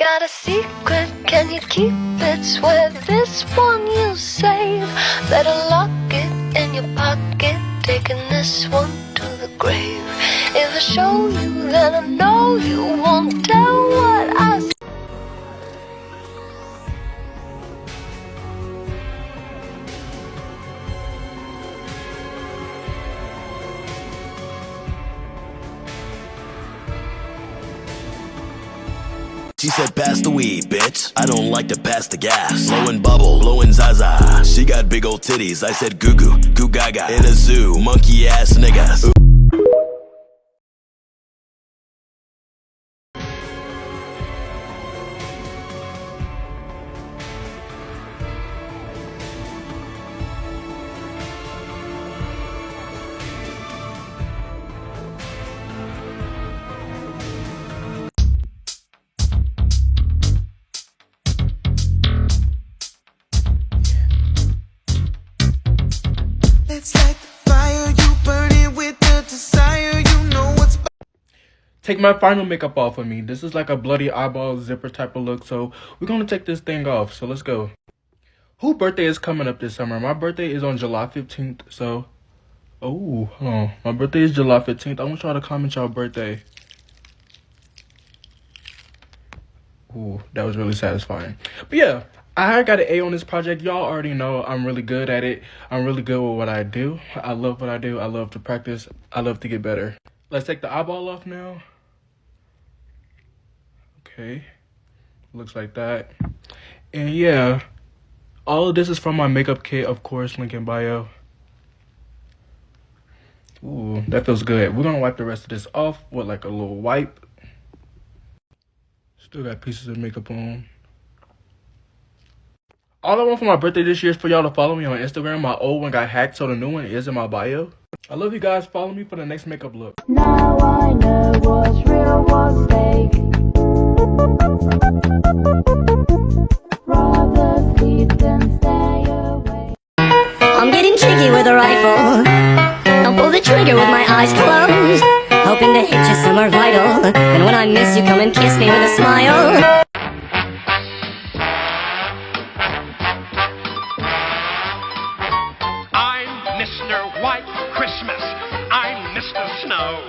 got a secret, can you keep it? Swear this one you save. Better lock it in your pocket, taking this one to the grave. If I show you, then I know you won't tell what I say. She said, pass the weed, bitch. I don't like to pass the gas. Blowing bubble, blowing zaza. She got big old titties. I said, goo goo, goo gaga. In a zoo, monkey ass niggas. It's like the fire, you burn it with the desire, you know what's... Take my final makeup off of me. This is like a bloody eyeball zipper type of look, so we're gonna take this thing off, so let's go. Whose birthday is coming up this summer? My birthday is on July 15th, so... Oh, hold on. My birthday is July 15th. I want y'all to comment y'all birthday. Ooh, that was really satisfying. But yeah, I got an A on this project. Y'all already know I'm really good at it. I'm really good with what I do. I love what I do. I love to practice. I love to get better. Let's take the eyeball off now. Okay. Looks like that. And yeah, all of this is from my makeup kit, of course, link in bio. Ooh, that feels good. We're gonna wipe the rest of this off with like a little wipe. Still got pieces of makeup on. All I want for my birthday this year is for y'all to follow me on Instagram. My old one got hacked, so the new one is in my bio. I love you guys. Follow me for the next makeup look. Now I know what's real, what's fake. Rather sleep than stay awake. I'm getting cheeky with a rifle. I'll pull the trigger with my eyes closed, hoping to hit you somewhere vital. And when I miss you, come and kiss me with a smile. Mr. White Christmas, I'm Mr. Snow,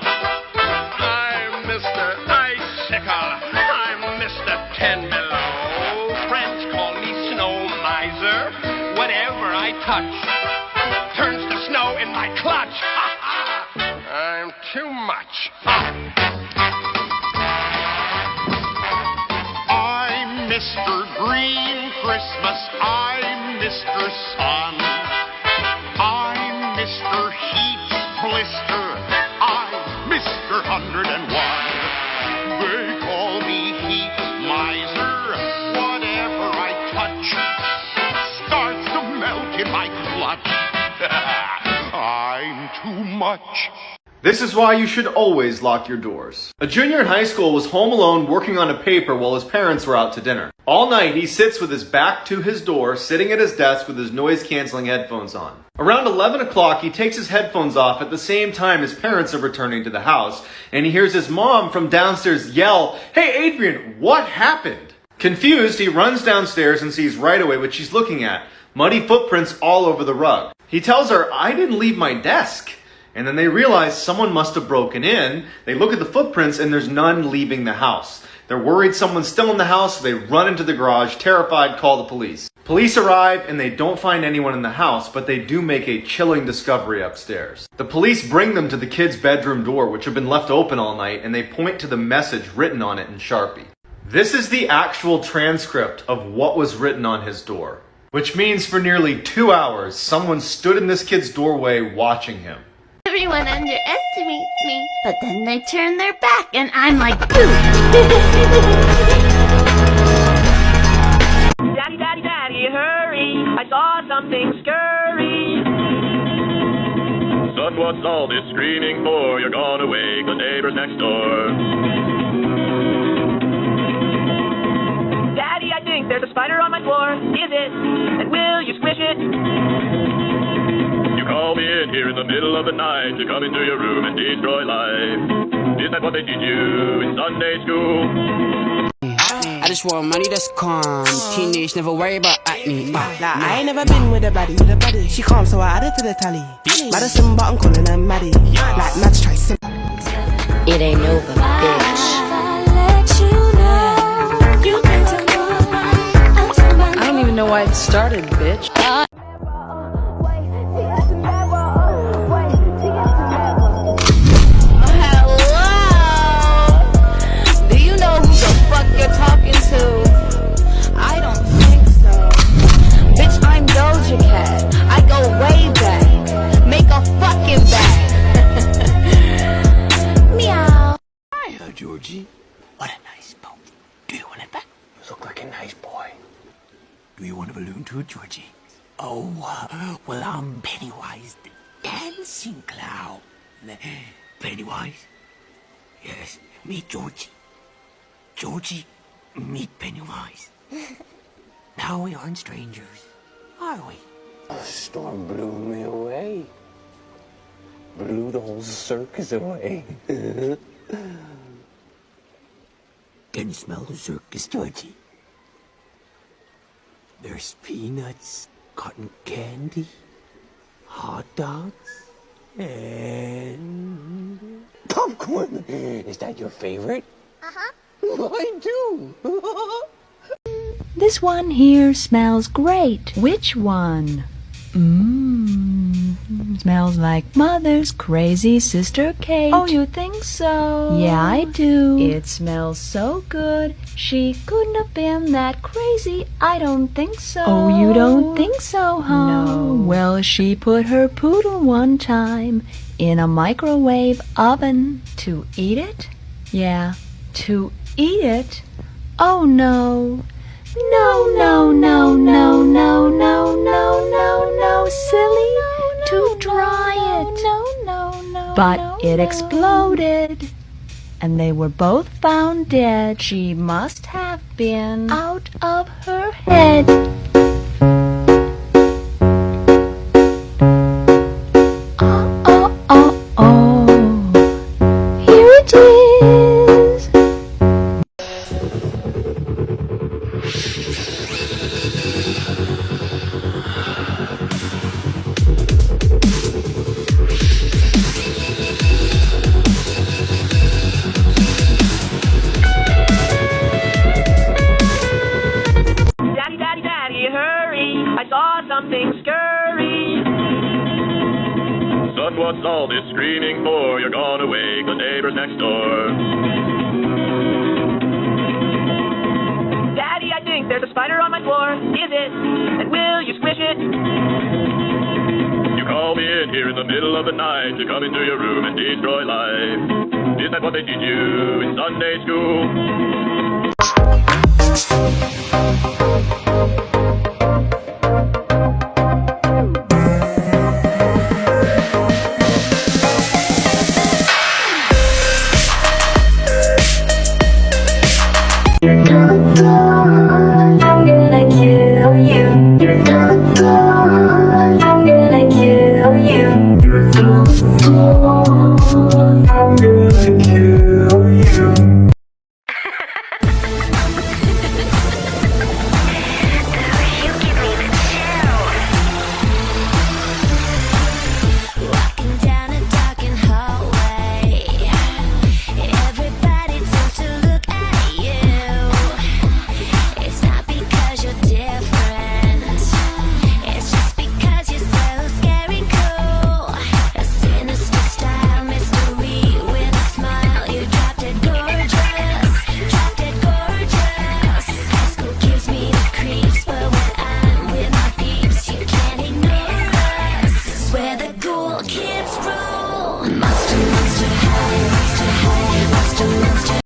I'm Mr. Icicle, I'm Mr. Ten Below. Friends call me Snow Miser. Whatever I touch turns to snow in my clutch. I'm too much. I'm Mr. Green Christmas, I'm Mr. Sun, I'm Mr. Heat Blister, I'm Mr. 101. They call me Heat Miser. Whatever I touch starts to melt in my clutch. I'm too much. This is why you should always lock your doors. A junior in high school was home alone working on a paper while his parents were out to dinner. All night he sits with his back to his door, sitting at his desk with his noise-canceling headphones on. Around 11 o'clock he takes his headphones off at the same time his parents are returning to the house, and he hears his mom from downstairs yell, "Hey Adrian, what happened?" Confused, he runs downstairs and sees right away what she's looking at, muddy footprints all over the rug. He tells her, "I didn't leave my desk." And then they realize someone must have broken in. They look at the footprints and there's none leaving the house. They're worried someone's still in the house, so they run into the garage, terrified, call the police. Police arrive and they don't find anyone in the house, but they do make a chilling discovery upstairs. The police bring them to the kid's bedroom door, which had been left open all night, and they point to the message written on it in Sharpie. This is the actual transcript of what was written on his door, which means for nearly 2 hours, someone stood in this kid's doorway watching him. Everyone underestimates me, but then they turn their back and I'm like, boom! Daddy, daddy, daddy, hurry! I saw something scurry! Son, what's all this screaming for? You're gone away, the neighbor's next door. Daddy, I think there's a spider on my floor. Is it? And will you squish it? You call me in here in the middle of the night to come into your room and destroy life. Is that what they teach you in Sunday school? I just want money that's calm. Teenage, never worry about acne. Nah, I ain't never been with a baddie. She calm, so I added to the tally. Madison, but I'm calling her Maddie. Like Mads try sim. It ain't over, bitch. I don't even know why it started, bitch. You're talking to. I don't think so. Bitch, I'm Doja Cat. I go way back. Make a fucking back. Meow. Hi, Georgie. What a nice boat. Do you want it back? You look like a nice boy. Do you want a balloon too, Georgie? Oh, well, I'm Pennywise the dancing clown. Pennywise? Yes, meet Georgie. Georgie, meet Pennywise. Now we aren't strangers, are we? A storm blew me away. Blew the whole circus away. Can you smell the circus, Georgie? There's peanuts, cotton candy, hot dogs, and popcorn. Is that your favorite? Uh-huh. I do. This one here smells great. Which one? Smells like Mother's crazy sister Kate. Oh, you think so? Yeah, I do. It smells so good. She couldn't have been that crazy. I don't think so. Oh, you don't think so, huh? No. Well, she put her poodle one time in a microwave oven to eat it. Yeah, to eat it? Oh no. No, no, no, no, no, no, no, no, no, silly. To dry it. But it exploded. And they were both found dead. She must have been out of her head. Here it is. Daddy, daddy, daddy, hurry. I saw something scurry. Son, what's all this screaming for? You're gone away, the neighbor's next door. Daddy, I think there's a spider on my floor. Is it? And will you squish it? You call me in here in the middle of the night to come into your room and destroy life. Is that what they teach you in Sunday school? Dun, dun.